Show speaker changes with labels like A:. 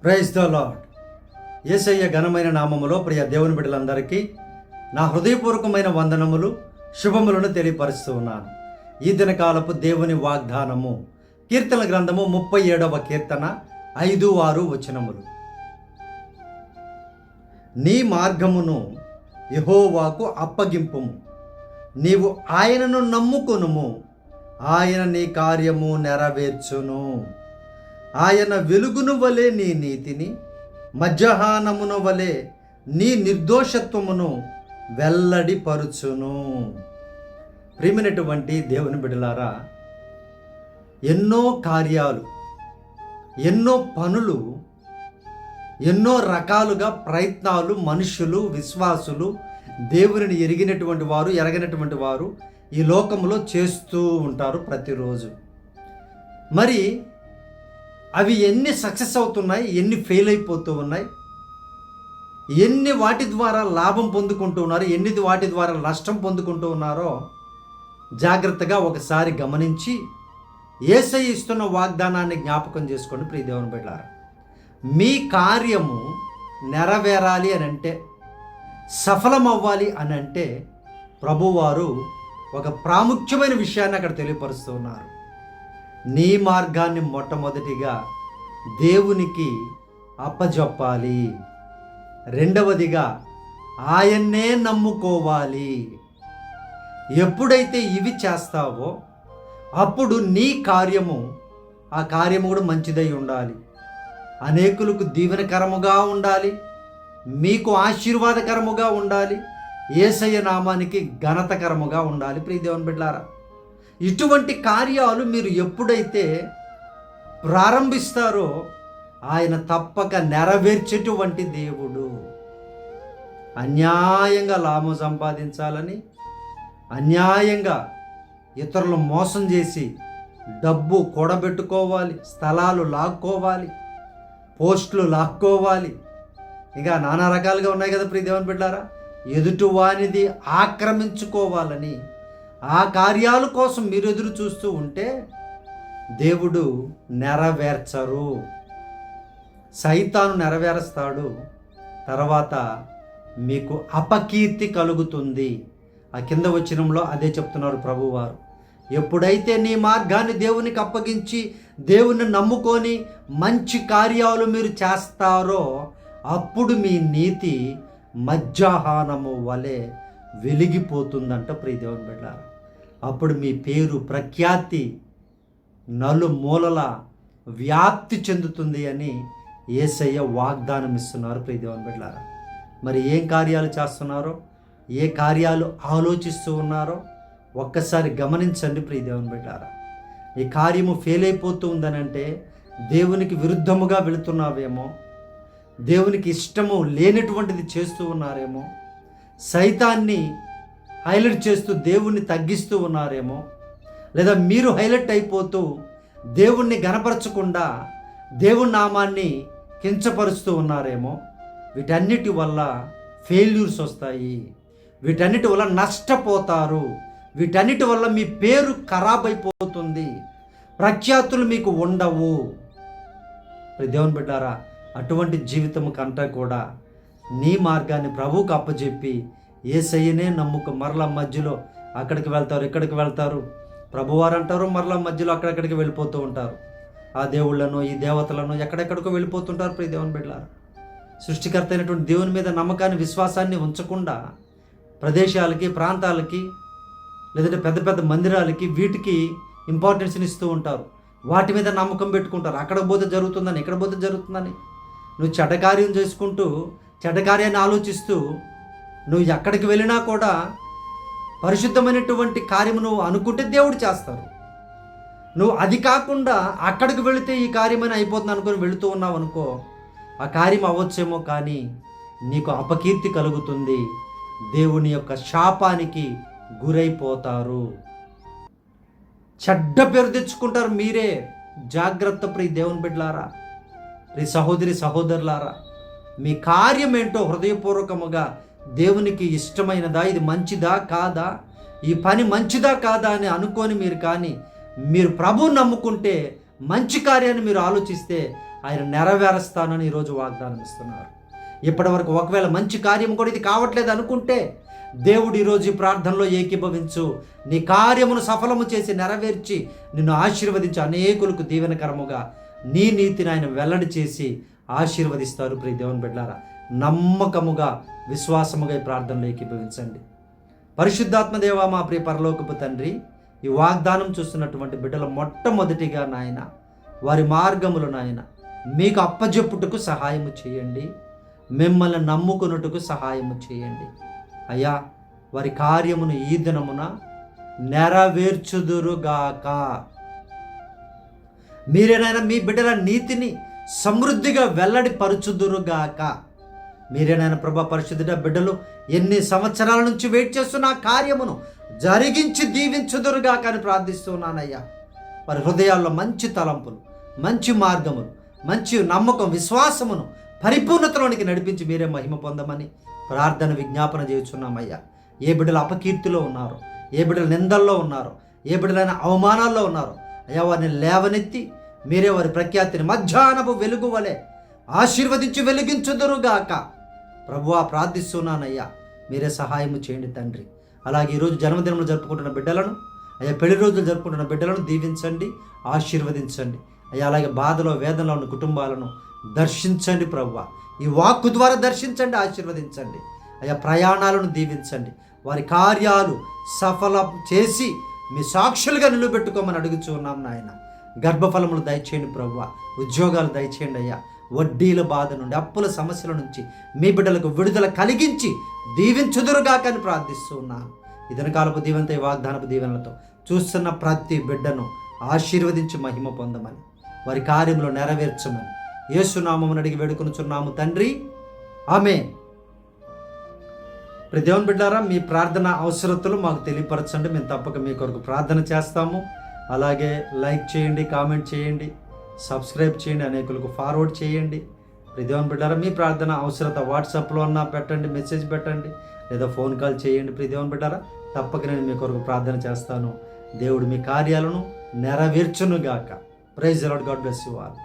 A: Praise the lord. యేసయ్య ఘనమైన నామములో ప్రియ దేవుని బిడ్డలందరికీ నా హృదయపూర్వకమైన వందనములు, శుభములను తెలియపరుస్తూ ఉన్నాను. ఈ దినకాలపు దేవుని వాగ్దానము కీర్తన గ్రంథము 37వ కీర్తన 5-6 వచనములు. నీ మార్గమును యెహోవాకు అప్పగింపుము, నీవు ఆయనను నమ్ముకొనుము, ఆయన నీ కార్యము నెరవేర్చును. ఆయన వెలుగును వలె నీ నీతిని, మధ్యాహ్నమున వలె నీ నిర్దోషత్వమును వెల్లడిపరుచును. ప్రియమైనటువంటి దేవుని బిడ్డలారా, ఎన్నో కార్యాలు, ఎన్నో పనులు, ఎన్నో రకాలుగా ప్రయత్నాలు మనుషులు, విశ్వాసులు, దేవుని ఎరిగినటువంటి వారు, ఎరగినటువంటి వారు ఈ లోకంలో చేస్తూ ఉంటారు ప్రతిరోజు. మరి అవి ఎన్ని సక్సెస్ అవుతున్నాయి, ఎన్ని ఫెయిల్ అయిపోతూ ఉన్నాయి, ఎన్ని వాటి ద్వారా లాభం పొందుకుంటూ ఉన్నారు, ఎన్ని వాటి ద్వారా నష్టం పొందుకుంటూ ఉన్నారో జాగ్రత్తగా ఒకసారి గమనించి యేసయ్య ఇస్తున్న వాగ్దానాన్ని జ్ఞాపకం చేసుకోండి. ప్రియ దేవుని బిడ్డలారా, మీ కార్యము నెరవేరాలి అని అంటే, సఫలమవ్వాలి అని అంటే ప్రభువారు ఒక ప్రాముఖ్యమైన విషయాన్ని అక్కడ తెలియపరుస్తూ ఉన్నారు. నీ మార్గాన్ని మొట్టమొదటిగా దేవునికి అప్పజెప్పాలి. రెండవదిగా ఆయన్నే నమ్ముకోవాలి. ఎప్పుడైతే ఇవి చేస్తావో అప్పుడు నీ కార్యము, ఆ కార్యము కూడా మంచిదై ఉండాలి, అనేకులకు దీవెనకరముగా ఉండాలి, మీకు ఆశీర్వాదకరముగా ఉండాలి, యేసయ్య నామానికి ఘనతకరముగా ఉండాలి. ప్రియ దేవుని బిడ్డలారా, ఇటువంటి కార్యాలు మీరు ఎప్పుడైతే ప్రారంభిస్తారో ఆయన తప్పక నెరవేర్చేటువంటి దేవుడు. అన్యాయంగా లాభం సంపాదించాలని, అన్యాయంగా ఇతరులు మోసం చేసి డబ్బు కూడబెట్టుకోవాలి, స్థలాలు లాక్కోవాలి, పోస్టులు లాక్కోవాలి, ఇంకా నానా రకాలుగా ఉన్నాయి కదా ప్రియ దేవుని బిడ్డలారా. ఎదుటివానిది ఆక్రమించుకోవాలని, ఆ కార్యాల కోసం మీరు ఎదురు చూస్తూ ఉంటే దేవుడు నెరవేర్చరు. సైతాను నెరవేరుస్తాడు. తర్వాత మీకు అపకీర్తి కలుగుతుంది. ఆ కింద వచనంలో అదే చెప్తున్నారు ప్రభువారు. ఎప్పుడైతే నీ మార్గాన్ని దేవునికి అప్పగించి దేవుని నమ్ముకొని మంచి కార్యాలు మీరు చేస్తారో అప్పుడు మీ నీతి మధ్యాహ్నము వలె వెలిగిపోతుందంట ప్రియ దేవుని బిడ్డలారా. అప్పుడు మీ పేరు, ప్రఖ్యాతి నలుమూలల వ్యాప్తి చెందుతుంది అని యేసయ్య వాగ్దానం ఇస్తున్నారు ప్రియ దేవుని బిడ్డలారా. మరి ఏం కార్యాలు చేస్తున్నారో, ఏ కార్యాలు ఆలోచిస్తూ ఉన్నారో ఒక్కసారి గమనించండి ప్రియ దేవుని బిడ్డలారా. ఈ కార్యము ఫెయిల్ అయిపోతూ ఉందనంటే దేవునికి విరుద్ధముగా వెళుతున్నావేమో, దేవునికి ఇష్టము లేనటువంటిది చేస్తూ ఉన్నారేమో, సైతాన్ని హైలైట్ చేస్తూ దేవుణ్ణి తగ్గిస్తూ ఉన్నారేమో, లేదా మీరు హైలైట్ అయిపోతూ దేవుణ్ణి గనపరచకుండా దేవుని నామాన్ని కించపరుస్తూ ఉన్నారేమో. వీటన్నిటి వల్ల ఫెయిల్యూర్స్ వస్తాయి, వీటన్నిటి వల్ల నష్టపోతారు, వీటన్నిటి వల్ల మీ పేరు ఖరాబ్ అయిపోతుంది, ప్రఖ్యాతులు మీకు ఉండవు. దేవుని బిడ్డారా, అటువంటి జీవితం కంటే కూడా నీ మార్గాన్ని ప్రభువుకు అప్పచెప్పి యేసయ్యనే నమ్ముకు. మరలా మధ్యలో అక్కడికి వెళ్తారు, ఇక్కడికి వెళ్తారు, ప్రభువారు అంటారు, మరలా మధ్యలో అక్కడెక్కడికి వెళ్ళిపోతూ ఉంటారు. ఆ దేవుళ్ళను, ఈ దేవతలను ఎక్కడెక్కడికో వెళ్ళిపోతుంటారు ప్రియ దేవుని బిడ్డలారా. సృష్టికర్త అయినటువంటి దేవుని మీద నమ్మకాన్ని, విశ్వాసాన్ని ఉంచకుండా ప్రదేశాలకి, ప్రాంతాలకి, లేదంటే పెద్ద పెద్ద మందిరాలకి, వీటికి ఇంపార్టెన్స్ని ఇస్తూ ఉంటారు. వాటి మీద నమ్మకం పెట్టుకుంటారు. అక్కడ పోతే జరుగుతుందని, ఇక్కడ పోతే జరుగుతుందని. నువ్వు చెడ్డకార్యం చేసుకుంటూ, చెడ్డకార్యాన్ని ఆలోచిస్తూ నువ్వు ఎక్కడికి వెళ్ళినా కూడా పరిశుద్ధమైనటువంటి కార్యము నువ్వు అనుకుంటే దేవుడు చేస్తారు. నువ్వు అది కాకుండా అక్కడికి వెళితే ఈ కార్యమైనా అయిపోతుంది అనుకుని వెళుతూ ఉన్నావు అనుకో, ఆ కార్యం అవ్వచ్చేమో కానీ నీకు అపకీర్తి కలుగుతుంది, దేవుని యొక్క శాపానికి గురైపోతారు, చెడ్డ పేరు తెచ్చుకుంటారు మీరే. జాగ్రత్త ప్రియ దేవుని బిడ్డలారా, ప్రియ సహోదరి సహోదరులారా, మీ కార్యం ఏంటో హృదయపూర్వకముగా దేవునికి ఇష్టమైనదా, ఇది మంచిదా కాదా, ఈ పని మంచిదా కాదా అని అనుకొని మీరు కానీ మీరు ప్రభువుని నమ్ముకుంటే మంచి కార్యాన్ని మీరు ఆలోచిస్తే ఆయన నెరవేరుస్తానని ఈరోజు వాగ్దానం ఇస్తున్నారు. ఇప్పటి వరకు ఒకవేళ మంచి కార్యం కూడా ఇది కావట్లేదు అనుకుంటే దేవుడు ఈరోజు ఈ ప్రార్థనలో ఏకీభవించు. నీ కార్యమును సఫలము చేసి నెరవేర్చి నిన్ను ఆశీర్వదించి అనేకులకు దీవెనకరముగా నీ నీతిని ఆయన వెల్లడి చేసి ఆశీర్వదిస్తారు. ప్రియ దేవుని బిడ్డలారా, నమ్మకముగా విశ్వాసముగా ఈ ప్రార్థనలో ఏకీభవించండి. పరిశుద్ధాత్మ దేవా, మా ప్రియ పరలోకపు తండ్రి, ఈ వాగ్దానం చూస్తున్నటువంటి బిడ్డలు మొట్టమొదటిగా నాయన వారి మార్గములు నాయన మీకు అప్పజెప్పుటకు సహాయము చేయండి. మిమ్మల్ని నమ్ముకున్నట్టుకు సహాయము చేయండి అయ్యా. వారి కార్యమును ఈ దినమున నెరవేర్చుదురుగాక. మీరేనైనా మీ బిడ్డల నీతిని సమృద్ధిగా వెల్లడి పరుచుదురుగాక. మీరేనైనా ప్రభా పరిశుద్ధుడ, బిడ్డలు ఎన్ని సంవత్సరాల నుంచి వెయిట్ చేస్తున్న ఆ కార్యమును జరిగించి దీవించుదురుగాక అని ప్రార్థిస్తున్నానయ్యా. వారి హృదయాల్లో మంచి తలంపులు, మంచి మార్గములు, మంచి నమ్మకం, విశ్వాసమును పరిపూర్ణతలోనికి నడిపించి మీరే మహిమ పొందమని ప్రార్థన విజ్ఞాపన చేస్తున్నామయ్యా. ఏ బిడ్డలు అపకీర్తిలో ఉన్నారో, ఏ బిడ్డలు నిందల్లో ఉన్నారో, ఏ బిడ్డలైన అవమానాల్లో ఉన్నారో అయ్యా, వారిని లేవనెత్తి మీరే వారి ప్రఖ్యాతిని మధ్యాహ్నపు వెలుగు వలె ఆశీర్వదించి వెలిగించుదురుగాక. ప్రభువా ప్రార్థిస్తున్నానయ్యా, మీరే సహాయము చేయండి తండ్రి. అలాగే ఈరోజు జన్మదినములు జరుపుకుంటున్న బిడ్డలను అయ్యా, పెళ్లి రోజులు జరుపుకుంటున్న బిడ్డలను దీవించండి, ఆశీర్వదించండి అయ్యా. అలాగే బాధలో వేదనలో ఉన్న కుటుంబాలను దర్శించండి ప్రభువా. ఈ వాక్కు ద్వారా దర్శించండి, ఆశీర్వదించండి అయ్యా. ప్రయాణాలను దీవించండి, వారి కార్యాలు సఫలం చేసి మీ సాక్షులుగా నిలబెట్టుకోమని అడుగుచూ ఉన్నాం నాయన. గర్భఫలములు దయచేయండి ప్రభువా, ఉద్యోగాలు దయచేయండి అయ్యా. వడ్డీల బాధ నుండి, అప్పుల సమస్యల నుంచి మీ బిడ్డలకు విడుదల కలిగించి దీవించుదురుగాక అని ప్రార్థిస్తూ ఉన్నాను. ఇదన కాలపు దీవెనతో, ఈ వాగ్దానపు దీవెనలతో చూస్తున్న ప్రతి బిడ్డను ఆశీర్వదించి మహిమ పొందమని, వారి కార్యములు నెరవేర్చమని యేసు నామమున అడిగి వేడుకొనుచున్నాము తండ్రి, ఆమేన్. ప్రియ దేవుని బిడ్డారా, మీ ప్రార్థన అవసరతలు మాకు తెలియపరచండి. మేము తప్పక మీ కొరకు ప్రార్థన చేస్తాము. అలాగే లైక్ చేయండి, కామెంట్ చేయండి, సబ్స్క్రైబ్ చేయండి, అనేకులకు ఫార్వర్డ్ చేయండి. ప్రియ దేవుని బిడ్డారా, మీ ప్రార్థన అవసరత వాట్సాప్లో అన్నా పెట్టండి, మెసేజ్ పెట్టండి, లేదా ఫోన్ కాల్ చేయండి. ప్రియ దేవుని బిడ్డారా, తప్పక నేను మీ కొరకు ప్రార్థన చేస్తాను. దేవుడు మీ కార్యాలను నెరవేర్చునుగాక. Praise the Lord. God bless you all.